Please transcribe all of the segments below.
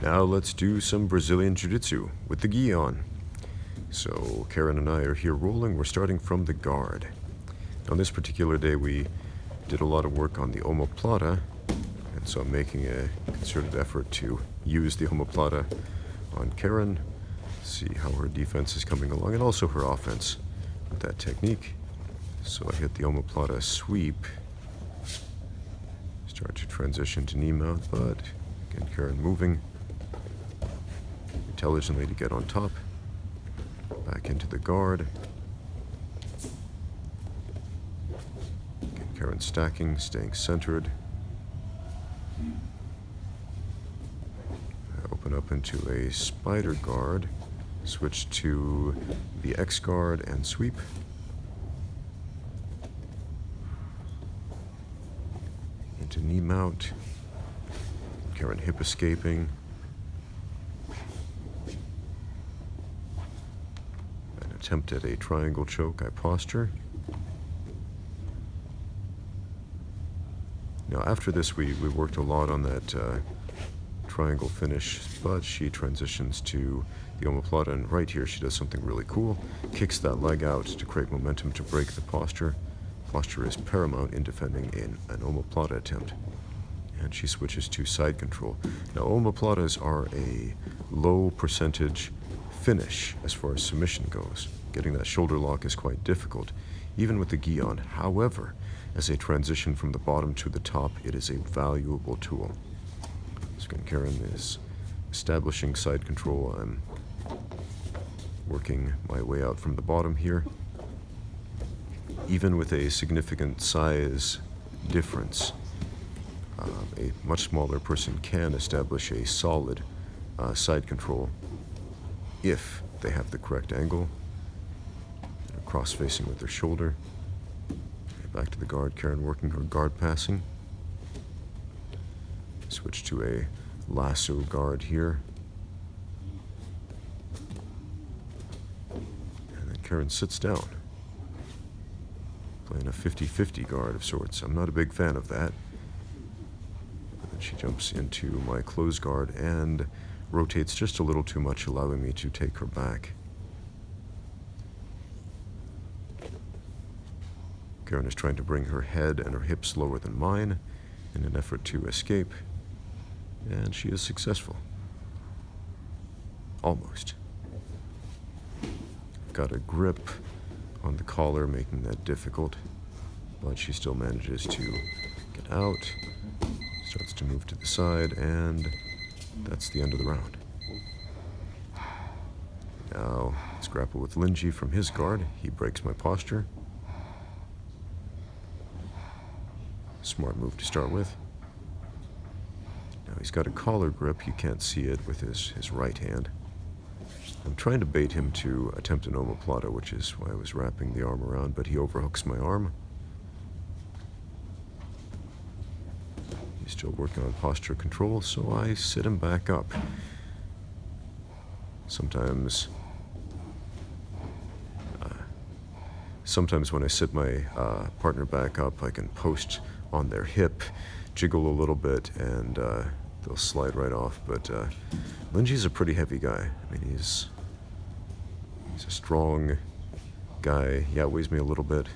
Now let's do some Brazilian Jiu-jitsu with the gi on. So Karen and I are here rolling. We're starting from the guard. On this particular day we did a lot of work on the omoplata, and so I'm making a concerted effort to use the omoplata on Karen, see how her defense is coming along, and also her offense with that technique. So I hit the omoplata sweep, start to transition to knee mount, but again Karen moving intelligently to get on top, back into the guard. Again, Karen stacking, staying centered. Open up into a spider guard, switch to the X guard and sweep. Into knee mount. Karen hip escaping. An attempt at a triangle choke. I posture. Now after this we worked a lot on that triangle finish, but she transitions to the omoplata, and right here she does something really cool. Kicks that leg out to create momentum to break the posture. Posture is paramount in defending in an omoplata attempt. And she switches to side control. Now omoplatas are a low percentage finish as far as submission goes. Getting that shoulder lock is quite difficult, even with the gi on. However, as a transition from the bottom to the top, it is a valuable tool. So again, Karen is establishing side control. I'm working my way out from the bottom here. Even with a significant size difference, a much smaller person can establish a solid side control if they have the correct angle. They're cross-facing with their shoulder. Back to the guard, Karen working her guard passing. Switch to a lasso guard here. And then Karen sits down, playing a 50-50 guard of sorts. I'm not a big fan of that. And then she jumps into my close guard and rotates just a little too much, allowing me to take her back. Karen is trying to bring her head and her hips lower than mine in an effort to escape, and she is successful. Almost. Got a grip on the collar, making that difficult, but she still manages to get out, starts to move to the side, and that's the end of the round. Now, let's grapple with Linji from his guard. He breaks my posture. Smart move to start with. Now he's got a collar grip. You can't see it with his right hand. I'm trying to bait him to attempt an omoplata, which is why I was wrapping the arm around, but he overhooks my arm. He's still working on posture control, so I sit him back up. Sometimes when I sit my partner back up, I can post on their hip, jiggle a little bit, and they'll slide right off. But Linji's a pretty heavy guy. I mean, he's a strong guy. He outweighs me a little bit.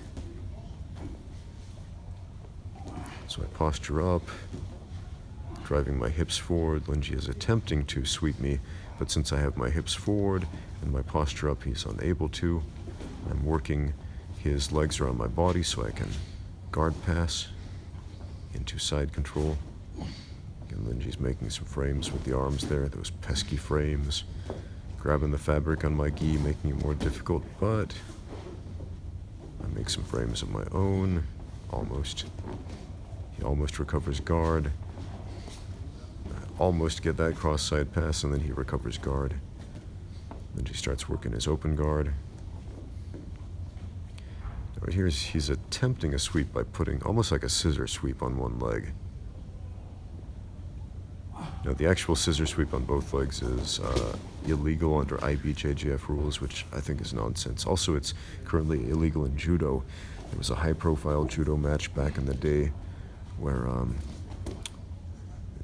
So I posture up, driving my hips forward. Linji is attempting to sweep me, but since I have my hips forward and my posture up, he's unable to. I'm working his legs around my body so I can guard pass into side control. Again, Linji's making some frames with the arms there, those pesky frames. Grabbing the fabric on my gi, making it more difficult, but I make some frames of my own. Almost. He almost recovers guard. I almost get that cross side pass, and then he recovers guard. Linji starts working his open guard. Right here, he's attempting a sweep by putting almost like a scissor sweep on one leg. Now, the actual scissor sweep on both legs is illegal under IBJJF rules, which I think is nonsense. Also, it's currently illegal in judo. There was a high-profile judo match back in the day where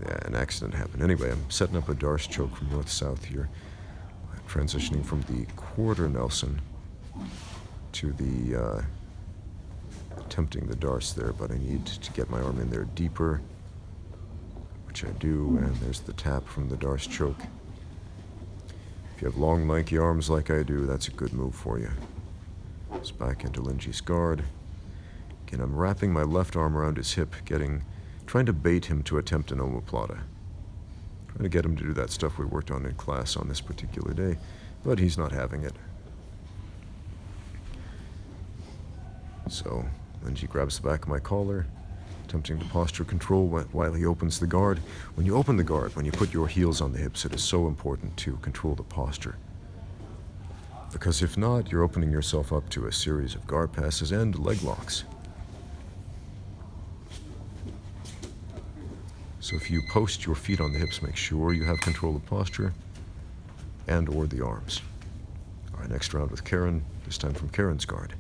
Yeah, an accident happened. Anyway, I'm setting up a Darce choke from north-south here. I'm transitioning from the quarter Nelson to the attempting the Darce there, but I need to get my arm in there deeper, which I do, and there's the tap from the Darce choke. If you have long, lanky arms like I do, that's a good move for you. It's back into Linji's guard. Again, I'm wrapping my left arm around his hip, trying to bait him to attempt an omoplata. Trying to get him to do that stuff we worked on in class on this particular day, but he's not having it. So, Linji grabs the back of my collar, attempting to posture control while he opens the guard. When you open the guard, when you put your heels on the hips, it is so important to control the posture. Because if not, you're opening yourself up to a series of guard passes and leg locks. So if you post your feet on the hips, make sure you have control of posture and or the arms. All right, next round with Karen, this time from Karen's guard.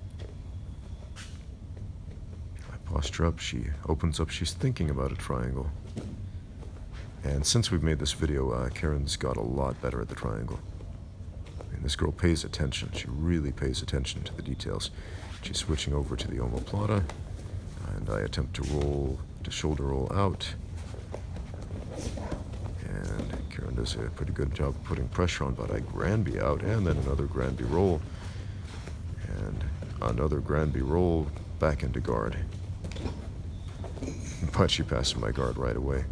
I posture up, she opens up, she's thinking about a triangle. And since we've made this video, Karen's got a lot better at the triangle. I mean, this girl pays attention. She really pays attention to the details. She's switching over to the omoplata, and I attempt to shoulder roll out. And Karen does a pretty good job of putting pressure on, but I Granby out, and then another Granby roll, and another Granby roll back into guard. But she passes my guard right away.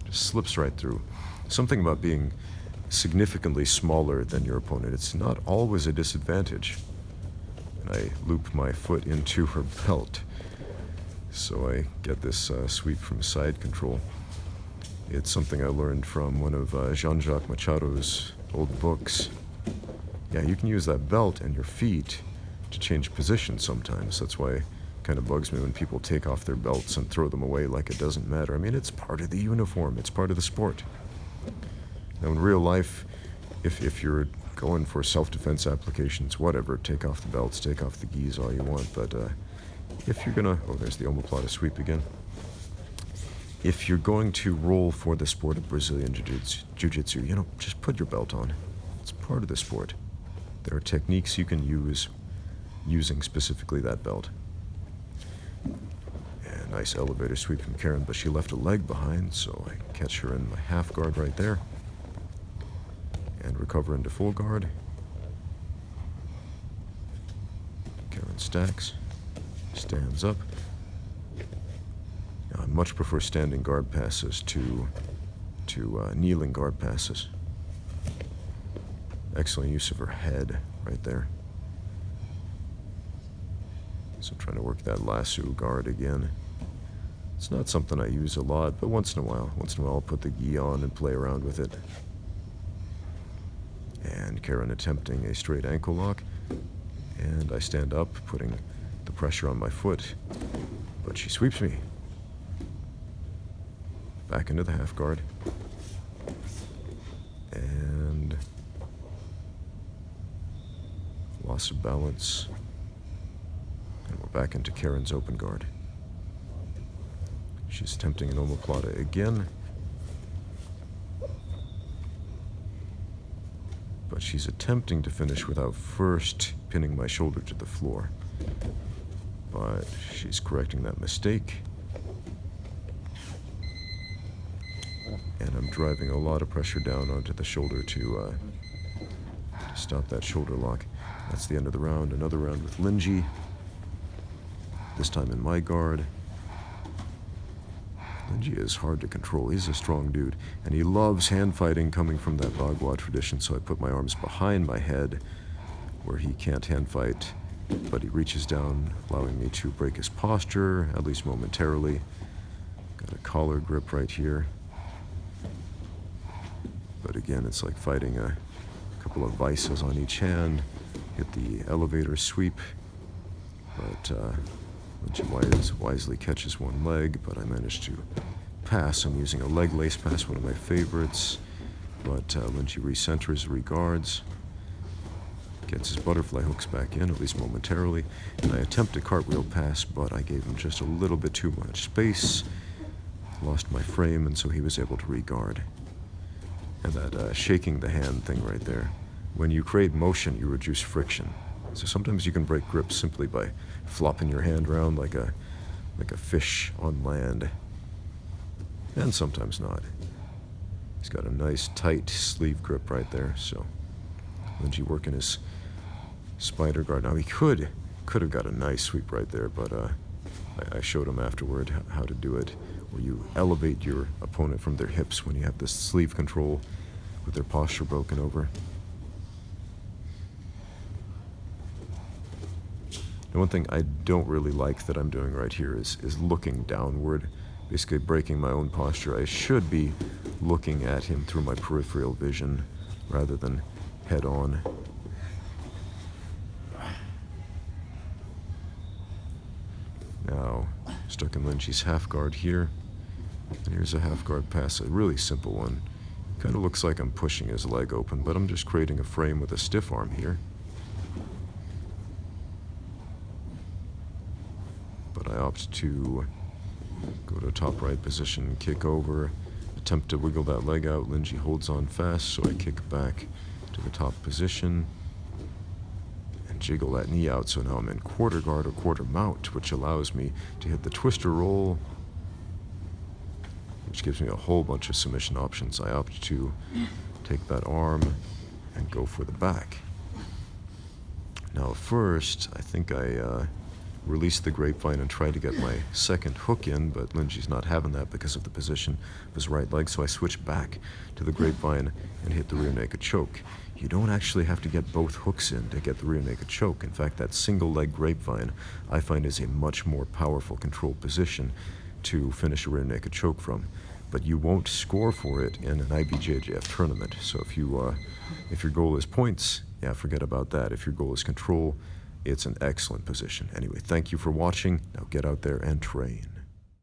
Just slips right through. Something about being significantly smaller than your opponent. It's not always a disadvantage. And I loop my foot into her belt. So I get this sweep from side control. It's something I learned from one of Jean-Jacques Machado's old books. Yeah, you can use that belt and your feet to change position sometimes. That's why it kind of bugs me when people take off their belts and throw them away like it doesn't matter. I mean, it's part of the uniform. It's part of the sport. Now, in real life, if you're going for self-defense applications, whatever, take off the belts, take off the gis all you want, but if you're gonna, oh, there's the omoplata sweep again. If you're going to roll for the sport of Brazilian Jiu-jitsu, you know, just put your belt on. It's part of the sport. There are techniques you can use using specifically that belt. And nice elevator sweep from Karen, but she left a leg behind, so I catch her in my half guard right there. And recover into full guard. Karen stacks, stands up. Now, I much prefer standing guard passes to kneeling guard passes. Excellent use of her head right there. So I'm trying to work that lasso guard again. It's not something I use a lot, but once in a while I'll put the gi on and play around with it. And Karen attempting a straight ankle lock, and I stand up, putting the pressure on my foot, but she sweeps me. Back into the half guard. And loss of balance. And we're back into Karen's open guard. She's attempting an omoplata again. But she's attempting to finish without first pinning my shoulder to the floor. But she's correcting that mistake. And I'm driving a lot of pressure down onto the shoulder to stop that shoulder lock. That's the end of the round. Another round with Linji. This time in my guard. Linji is hard to control. He's a strong dude, and he loves hand fighting coming from that Bagua tradition, so I put my arms behind my head where he can't hand fight, but he reaches down, allowing me to break his posture, at least momentarily. Got a collar grip right here. But again, it's like fighting a couple of vices on each hand. Hit the elevator sweep, but Linji wisely catches one leg, but I managed to pass. I'm using a leg lace pass, one of my favorites, but Linji recenters, regards, gets his butterfly hooks back in, at least momentarily, and I attempt a cartwheel pass, but I gave him just a little bit too much space, lost my frame, and so he was able to re-guard. And that shaking the hand thing right there. When you create motion, you reduce friction. So sometimes you can break grip simply by flopping your hand around like a fish on land. And sometimes not. He's got a nice tight sleeve grip right there, so Linji working his spider guard. Now he could have got a nice sweep right there, but I showed him afterward how to do it, where you elevate your opponent from their hips when you have this sleeve control with their posture broken over. The one thing I don't really like that I'm doing right here is looking downward, basically breaking my own posture. I should be looking at him through my peripheral vision rather than head on. Now, stuck in Linji's half guard here. And here's a half guard pass, a really simple one. Kind of looks like I'm pushing his leg open, but I'm just creating a frame with a stiff arm here. But I opt to go to top right position, kick over, attempt to wiggle that leg out. Linji holds on fast, so I kick back to the top position and jiggle that knee out. So now I'm in quarter guard or quarter mount, which allows me to hit the twister roll, which gives me a whole bunch of submission options. I opt to take that arm and go for the back. Now first, I think I release the grapevine and try to get my second hook in, but Linji's not having that because of the position of his right leg, so I switch back to the grapevine and hit the rear naked choke. You don't actually have to get both hooks in to get the rear naked choke. In fact, that single leg grapevine I find is a much more powerful controlled position to finish a rear naked choke from. But you won't score for it in an IBJJF tournament. So if your goal is points, yeah, forget about that. If your goal is control, it's an excellent position. Anyway, thank you for watching. Now get out there and train.